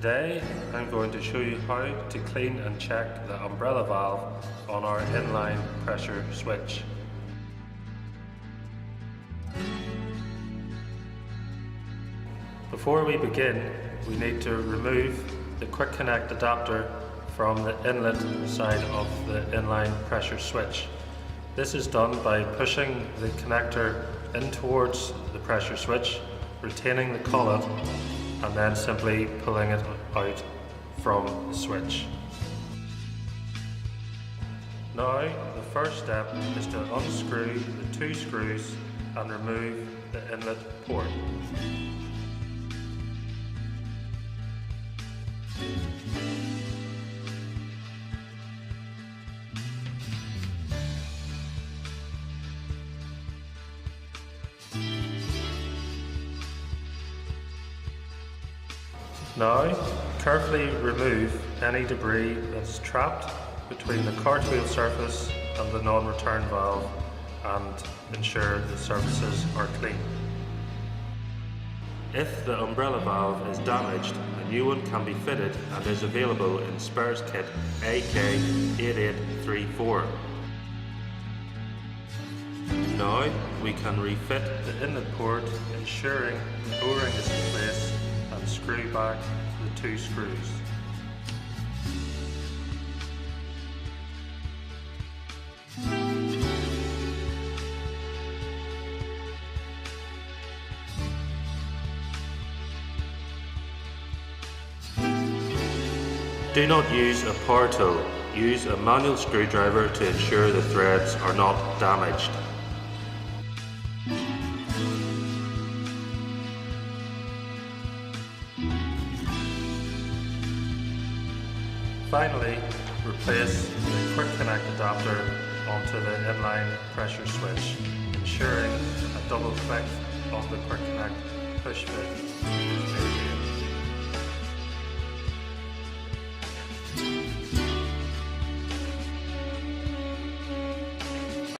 Today I'm going to show you how to clean and check the umbrella valve on our inline pressure switch. Before we begin, we need to remove the quick connect adapter from the inlet side of the inline pressure switch. This is done by pushing the connector in towards the pressure switch, retaining the collet, and then simply pulling it out from the switch. Now, the first step is to unscrew the two screws and remove the inlet port. Now, carefully remove any debris that's trapped between the cartwheel surface and the non-return valve and ensure the surfaces are clean. If the umbrella valve is damaged, a new one can be fitted and is available in spares kit AK8834. Now we can refit the inlet port, ensuring the O-ring is in place, and screw back the two screws. Do not use a power tool. Use a manual screwdriver to ensure the threads are not damaged. Finally, replace the quick connect adapter onto the inline pressure switch, ensuring a double click of the quick connect push fit is made.